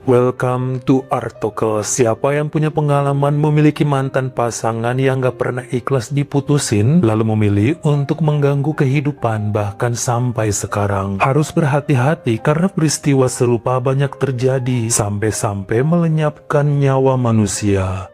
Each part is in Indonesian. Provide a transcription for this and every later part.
Welcome to Artokel. Siapa yang punya pengalaman memiliki mantan pasangan yang gak pernah ikhlas diputusin, lalu memilih untuk mengganggu kehidupan bahkan sampai sekarang? Harus berhati-hati karena peristiwa serupa banyak terjadi sampai-sampai melenyapkan nyawa manusia.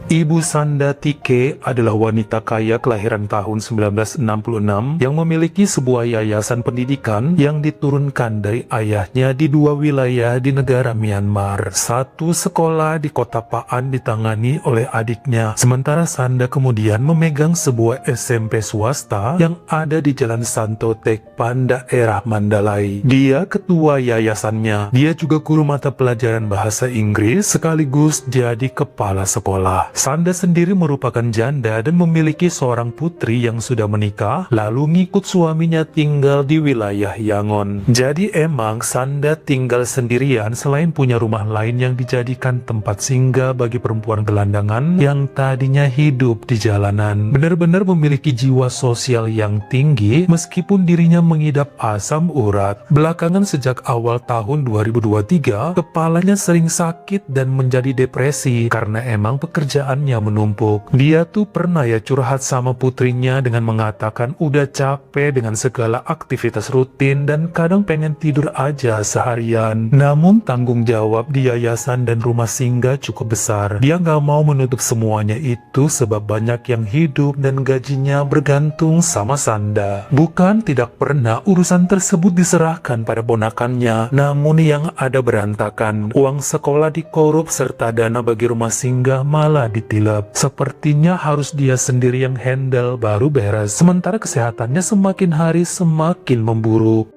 Ibu Sanda Tike adalah wanita kaya kelahiran tahun 1966 yang memiliki sebuah yayasan pendidikan yang diturunkan dari ayahnya di dua wilayah di negara Myanmar. Satu sekolah di kota Pa'an ditangani oleh adiknya, sementara Sanda kemudian memegang sebuah SMP swasta yang ada di Jalan Santo Tekpan, daerah Mandalay. Dia ketua yayasannya. Dia juga guru mata pelajaran bahasa Inggris sekaligus jadi kepala sekolah. Sanda sendiri merupakan janda dan memiliki seorang putri yang sudah menikah, lalu ngikut suaminya tinggal di wilayah Yangon. Jadi emang Sanda tinggal sendirian selain punya rumah lain yang dijadikan tempat singgah bagi perempuan gelandangan yang tadinya hidup di jalanan. Benar-benar memiliki jiwa sosial yang tinggi meskipun dirinya mengidap asam urat. Belakangan sejak awal tahun 2023, kepalanya sering sakit dan menjadi depresi karena emang pekerjaannya menumpuk. Dia tuh pernah ya curhat sama putrinya dengan mengatakan udah capek dengan segala aktivitas rutin dan kadang pengen tidur aja seharian. Namun tanggung jawab di yayasan dan rumah singgah cukup besar. Dia nggak mau menutup semuanya itu sebab banyak yang hidup dan gajinya bergantung sama Sanda. Bukan tidak pernah urusan tersebut diserahkan pada ponakannya, namun yang ada berantakan. Uang sekolah dikorup serta dana bagi rumah singgah malah ditilep. Sepertinya harus dia sendiri yang handle baru beres. Sementara kesehatannya semakin hari semakin memburuk.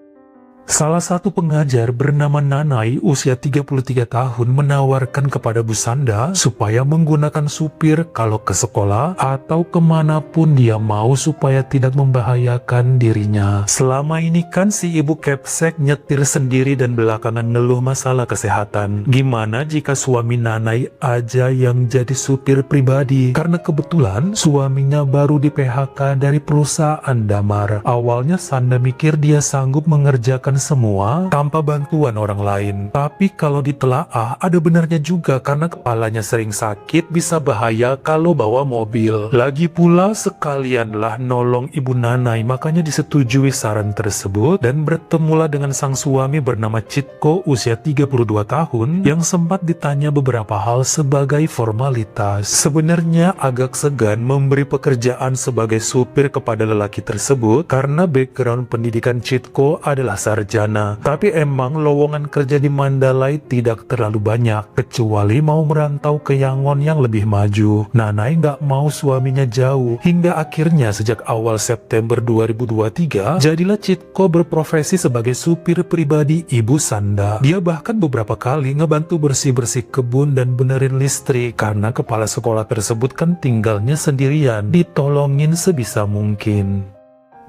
Salah satu pengajar bernama Nanai usia 33 tahun menawarkan kepada Bu Sanda supaya menggunakan supir kalau ke sekolah atau kemanapun dia mau supaya tidak membahayakan dirinya. Selama ini kan si ibu kepsek nyetir sendiri dan belakangan ngeluh masalah kesehatan. Gimana jika suami Nanai aja yang jadi supir pribadi? Karena kebetulan suaminya baru di PHK dari perusahaan damar. Awalnya Sanda mikir dia sanggup mengerjakan semua tanpa bantuan orang lain. Tapi kalau ditelaah ada benarnya juga karena kepalanya sering sakit bisa bahaya kalau bawa mobil. Lagi pula sekalianlah nolong ibu Nanai, makanya disetujui saran tersebut dan bertemulah dengan sang suami bernama Chitko usia 32 tahun yang sempat ditanya beberapa hal sebagai formalitas. Sebenarnya agak segan memberi pekerjaan sebagai supir kepada lelaki tersebut karena background pendidikan Chitko adalah sarjana. Tapi emang lowongan kerja di Mandalay tidak terlalu banyak kecuali mau merantau ke Yangon yang lebih maju. Nanai nggak mau suaminya jauh hingga akhirnya sejak awal September 2023 jadilah Chitko berprofesi sebagai supir pribadi Ibu Sanda. Dia bahkan beberapa kali ngebantu bersih-bersih kebun dan benerin listrik karena kepala sekolah tersebut kan tinggalnya sendirian, ditolongin sebisa mungkin.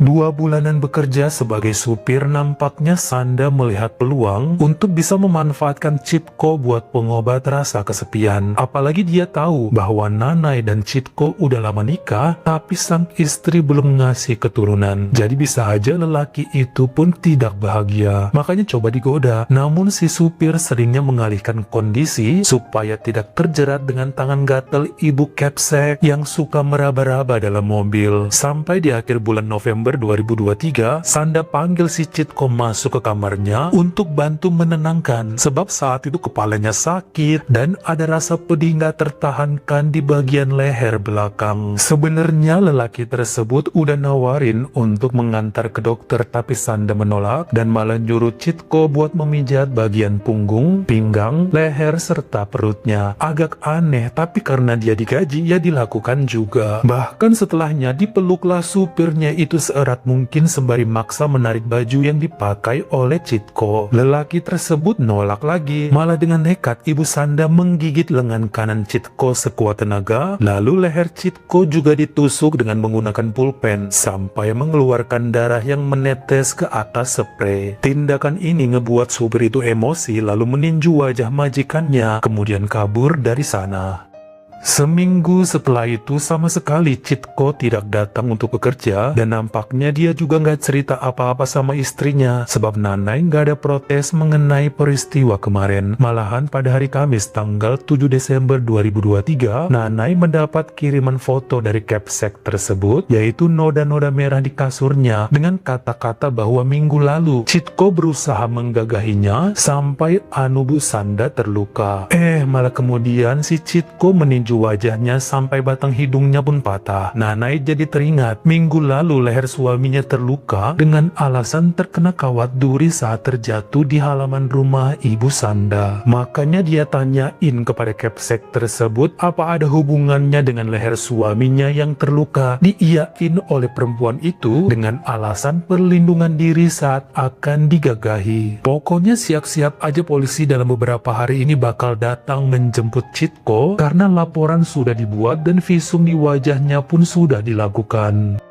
2 bulanan bekerja sebagai supir, nampaknya Sanda melihat peluang untuk bisa memanfaatkan Chitko buat pengobat rasa kesepian. Apalagi dia tahu bahwa Nanai dan Chitko udah lama nikah, tapi sang istri belum ngasih keturunan. Jadi bisa aja lelaki itu pun tidak bahagia. Makanya coba digoda. Namun si supir seringnya mengalihkan kondisi supaya tidak terjerat dengan tangan gatel ibu kepsek yang suka meraba-raba dalam mobil. Sampai di akhir bulan November 2023, Sanda panggil si Chitko masuk ke kamarnya untuk bantu menenangkan sebab saat itu kepalanya sakit dan ada rasa pedih gak tertahankan di bagian leher belakang. Sebenarnya lelaki tersebut udah nawarin untuk mengantar ke dokter tapi Sanda menolak dan malah nyuruh Chitko buat memijat bagian punggung, pinggang, leher serta perutnya. Agak aneh tapi karena dia digaji ya dilakukan juga. Bahkan setelahnya dipeluklah supirnya itu seerat mungkin sembari maksa menarik baju yang dipakai oleh Chitko. Lelaki tersebut nolak lagi. Malah dengan nekat Ibu Sanda menggigit lengan kanan Chitko sekuat tenaga, lalu leher Chitko juga ditusuk dengan menggunakan pulpen sampai mengeluarkan darah yang menetes ke atas spray. Tindakan ini ngebuat supir itu emosi lalu meninju wajah majikannya kemudian kabur dari sana. Seminggu setelah itu sama sekali Citko tidak datang untuk bekerja dan nampaknya dia juga nggak cerita apa-apa sama istrinya sebab Nanai nggak ada protes mengenai peristiwa kemarin. Malahan pada hari Kamis tanggal 7 Desember 2023, Nanai mendapat kiriman foto dari Capsek tersebut yaitu noda-noda merah di kasurnya dengan kata-kata bahwa minggu lalu Citko berusaha menggagahinya sampai Anubu Sanda terluka. Malah kemudian si Citko meninju wajahnya sampai batang hidungnya pun patah. Nanai jadi teringat minggu lalu leher suaminya terluka dengan alasan terkena kawat duri saat terjatuh di halaman rumah Ibu Sanda. Makanya dia tanyain kepada Capsek tersebut apa ada hubungannya dengan leher suaminya yang terluka. Diiyain oleh perempuan itu dengan alasan perlindungan diri saat akan digagahi. Pokoknya siap-siap aja polisi dalam beberapa hari ini bakal datang menjemput Citko karena laporan sudah dibuat dan visum di wajahnya pun sudah dilakukan.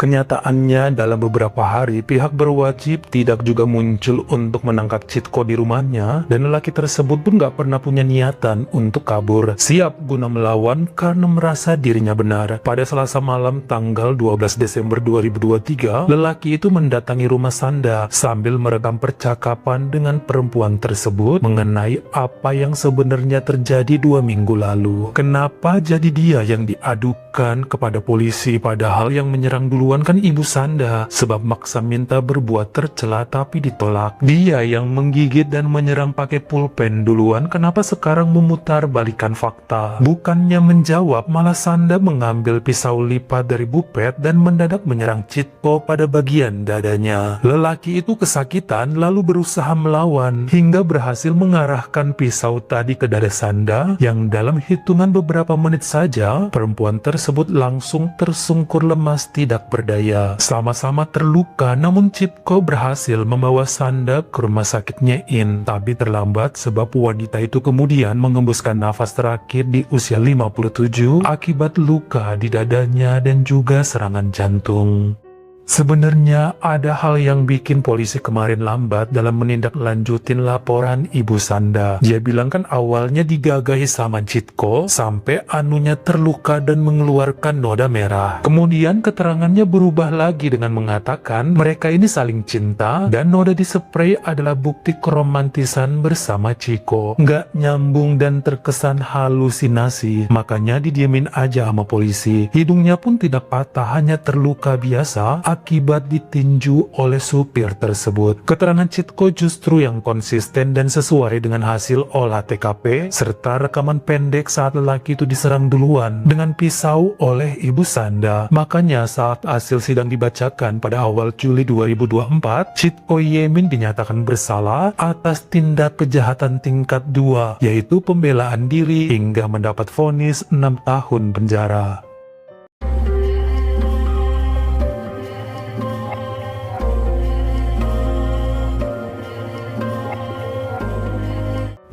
Kenyataannya dalam beberapa hari pihak berwajib tidak juga muncul untuk menangkap Citko di rumahnya dan lelaki tersebut pun gak pernah punya niatan untuk kabur. Siap guna melawan karena merasa dirinya benar. Pada Selasa malam tanggal 12 Desember 2023, lelaki itu mendatangi rumah Sanda sambil merekam percakapan dengan perempuan tersebut mengenai apa yang sebenarnya terjadi 2 minggu lalu. Kenapa jadi dia yang diadukan kepada polisi padahal yang menyerang duluan kan Ibu Sanda sebab maksa minta berbuat tercela tapi ditolak. Dia yang menggigit dan menyerang pakai pulpen duluan, kenapa sekarang memutar balikan fakta? Bukannya menjawab, malah Sanda mengambil pisau lipat dari bupet dan mendadak menyerang Citko pada bagian dadanya. Lelaki itu kesakitan lalu berusaha melawan hingga berhasil mengarahkan pisau tadi ke dada Sanda yang dalam hitungan beberapa menit saja perempuan tersebut langsung tersungkur lemas tidak berdaya. Sama-sama terluka, namun Citko berhasil membawa Sanda ke rumah sakit Nyein, tapi terlambat sebab wanita itu kemudian mengembuskan nafas terakhir di usia 57 akibat luka di dadanya dan juga serangan jantung. Sebenarnya ada hal yang bikin polisi kemarin lambat dalam menindaklanjutin laporan Ibu Sanda. Dia bilang kan awalnya digagahi sama Citko sampai anunya terluka dan mengeluarkan noda merah. Kemudian keterangannya berubah lagi dengan mengatakan mereka ini saling cinta dan noda di spray adalah bukti keromantisan bersama Ciko. Nggak nyambung dan terkesan halusinasi, makanya didiemin aja sama polisi. Hidungnya pun tidak patah, hanya terluka biasa akibat ditinju oleh supir tersebut. Keterangan Citko justru yang konsisten dan sesuai dengan hasil olah TKP serta rekaman pendek saat lelaki itu diserang duluan dengan pisau oleh Ibu Sanda. Makanya saat hasil sidang dibacakan pada awal Juli 2024, Citko Yemin dinyatakan bersalah atas tindak kejahatan tingkat 2 yaitu pembelaan diri hingga mendapat vonis 6 tahun penjara.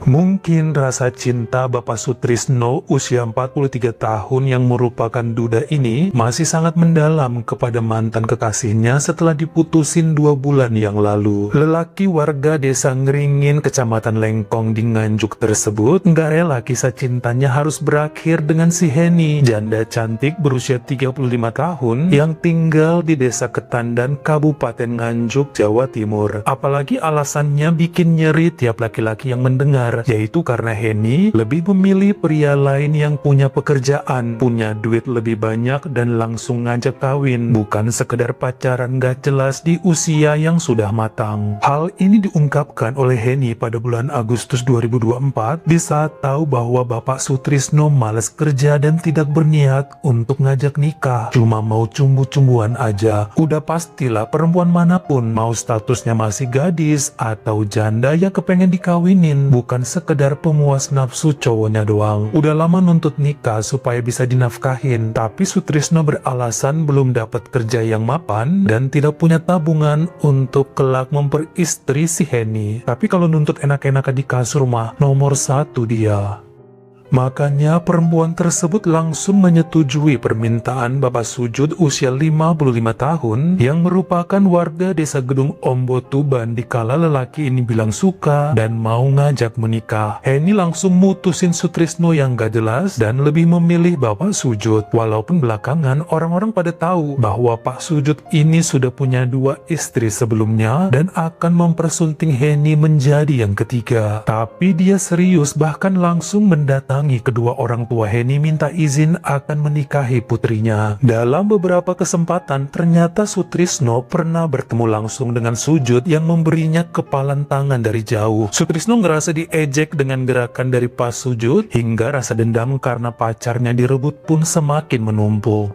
Mungkin rasa cinta Bapak Sutrisno usia 43 tahun yang merupakan duda ini masih sangat mendalam kepada mantan kekasihnya setelah diputusin 2 bulan yang lalu. Lelaki warga desa Ngeringin, kecamatan Lengkong di Nganjuk tersebut nggak rela kisah cintanya harus berakhir dengan si Heni, janda cantik berusia 35 tahun yang tinggal di desa Ketandan, Kabupaten Nganjuk, Jawa Timur. Apalagi alasannya bikin nyeri tiap laki-laki yang mendengar, yaitu karena Heni lebih memilih pria lain yang punya pekerjaan, punya duit lebih banyak dan langsung ngajak kawin, bukan sekedar pacaran gak jelas di usia yang sudah matang. Hal ini diungkapkan oleh Heni pada bulan Agustus 2024 di saat tahu bahwa Bapak Sutrisno malas kerja dan tidak berniat untuk ngajak nikah, cuma mau cumbu-cumbuan aja. Udah pastilah perempuan manapun mau statusnya masih gadis atau janda yang kepengen dikawinin, bukan sekedar pemuas nafsu cowoknya doang. Udah lama nuntut nikah supaya bisa dinafkahin, tapi Sutrisno beralasan belum dapat kerja yang mapan dan tidak punya tabungan untuk kelak memperistri si Heni. Tapi kalau nuntut enak-enakan di kasur mah nomor 1 dia. Makanya perempuan tersebut langsung menyetujui permintaan Bapak Sujud usia 55 tahun yang merupakan warga desa Gedung Ombo Tuban dikala lelaki ini bilang suka dan mau ngajak menikah. Henny langsung mutusin Sutrisno yang gak jelas dan lebih memilih Bapak Sujud. Walaupun belakangan orang-orang pada tahu bahwa Pak Sujud ini sudah punya 2 istri sebelumnya dan akan mempersunting Henny menjadi yang ketiga. Tapi dia serius, bahkan langsung mendatangi kedua orang tua Henny minta izin akan menikahi putrinya. Dalam beberapa kesempatan ternyata Sutrisno pernah bertemu langsung dengan Sujud yang memberinya kepalan tangan dari jauh. Sutrisno ngerasa diejek dengan gerakan dari Pak Sujud hingga rasa dendam karena pacarnya direbut pun semakin menumpuk.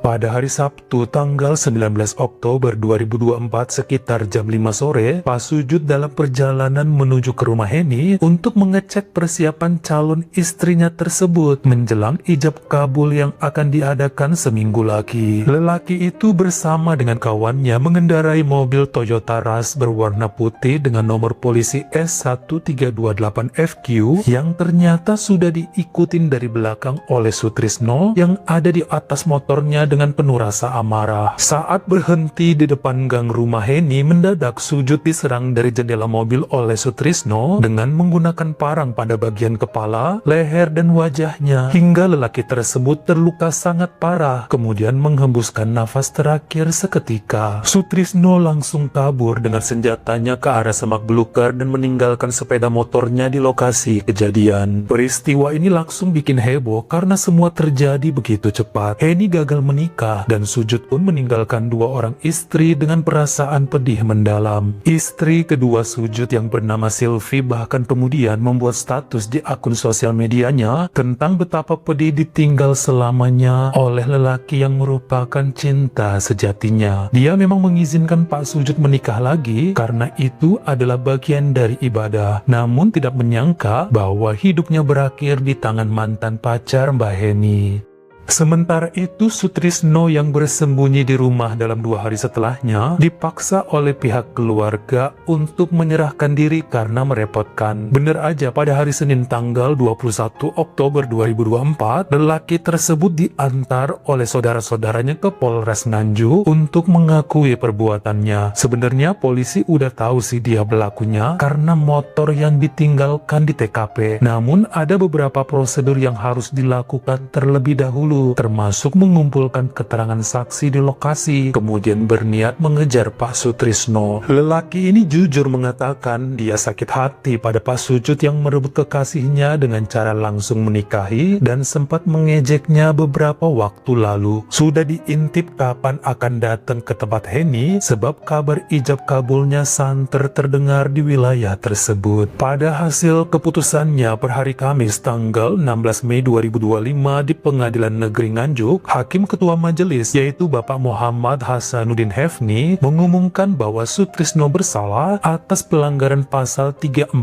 Pada hari Sabtu tanggal 19 Oktober 2024 sekitar jam 5 sore, Pak Sujud dalam perjalanan menuju ke rumah Henny untuk mengecek persiapan calon istrinya tersebut menjelang ijab kabul yang akan diadakan seminggu lagi. Lelaki itu bersama dengan kawannya mengendarai mobil Toyota Rush berwarna putih dengan nomor polisi S1328FQ yang ternyata sudah diikutin dari belakang oleh Sutrisno yang ada di atas motornya dengan penuh rasa amarah. Saat berhenti di depan gang rumah Henny, mendadak Sujud diserang dari jendela mobil oleh Sutrisno dengan menggunakan parang pada bagian kepala, leher, dan wajahnya, hingga lelaki tersebut terluka sangat parah, kemudian menghembuskan nafas terakhir seketika. Sutrisno langsung kabur dengan senjatanya ke arah semak belukar dan meninggalkan sepeda motornya di lokasi kejadian. Peristiwa ini langsung bikin heboh karena semua terjadi begitu cepat. Henny gagal menikah dan Sujud pun meninggalkan 2 orang istri dengan perasaan pedih mendalam. Istri kedua Sujud yang bernama Sylvie bahkan kemudian membuat status di akun sosial medianya tentang betapa pedih ditinggal selamanya oleh lelaki yang merupakan cinta sejatinya. Dia memang mengizinkan Pak Sujud menikah lagi karena itu adalah bagian dari ibadah, namun tidak menyangka bahwa hidupnya berakhir di tangan mantan pacar Mbak Henny. Sementara itu Sutrisno yang bersembunyi di rumah dalam 2 hari setelahnya dipaksa oleh pihak keluarga untuk menyerahkan diri karena merepotkan. Bener aja pada hari Senin tanggal 21 Oktober 2024 lelaki tersebut diantar oleh saudara-saudaranya ke Polres Nganjuk untuk mengakui perbuatannya. Sebenarnya polisi udah tahu sih dia pelakunya karena motor yang ditinggalkan di TKP. Namun ada beberapa prosedur yang harus dilakukan terlebih dahulu, termasuk mengumpulkan keterangan saksi di lokasi, kemudian berniat mengejar Pak Sutrisno. Lelaki ini jujur mengatakan dia sakit hati pada Pak Sujud yang merebut kekasihnya dengan cara langsung menikahi dan sempat mengejeknya beberapa waktu lalu. Sudah diintip kapan akan datang ke tempat Henny sebab kabar ijab kabulnya santer terdengar di wilayah tersebut. Pada hasil keputusannya per hari Kamis tanggal 16 Mei 2025 di Pengadilan Negeri Nganjuk, Hakim Ketua Majelis yaitu Bapak Muhammad Hasanuddin Hefni mengumumkan bahwa Sutrisno bersalah atas pelanggaran pasal 340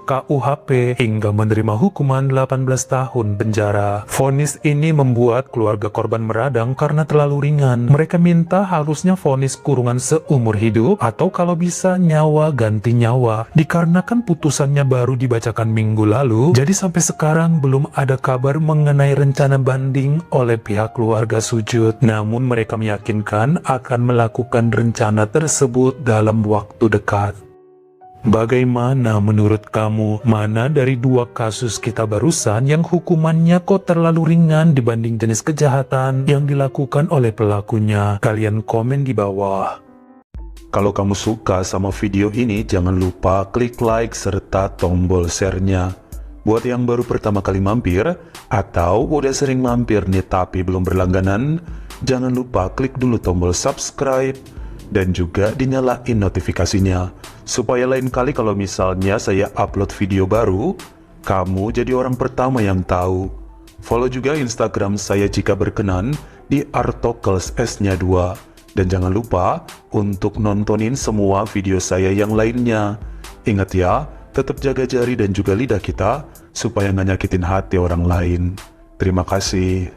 KUHP hingga menerima hukuman 18 tahun penjara. Vonis ini membuat keluarga korban meradang karena terlalu ringan. Mereka minta harusnya vonis kurungan seumur hidup atau kalau bisa nyawa ganti nyawa. Dikarenakan putusannya baru dibacakan minggu lalu, jadi sampai sekarang belum ada kabar mengenai rencana banding oleh pihak keluarga Sujud. Namun mereka meyakinkan akan melakukan rencana tersebut dalam waktu dekat. Bagaimana menurut kamu? Mana dari 2 kasus kita barusan yang hukumannya kok terlalu ringan dibanding jenis kejahatan yang dilakukan oleh pelakunya? Kalian komen di bawah. Kalau kamu suka sama video ini, jangan lupa klik like serta tombol share-nya. Buat yang baru pertama kali mampir, atau udah sering mampir nih tapi belum berlangganan, jangan lupa klik dulu tombol subscribe, dan juga dinyalain notifikasinya, supaya lain kali kalau misalnya saya upload video baru, kamu jadi orang pertama yang tahu. Follow juga Instagram saya jika berkenan di Artokels S-nya 2. Dan jangan lupa untuk nontonin semua video saya yang lainnya. Ingat ya, tetap jaga jari dan juga lidah kita supaya nggak nyakitin hati orang lain. Terima kasih.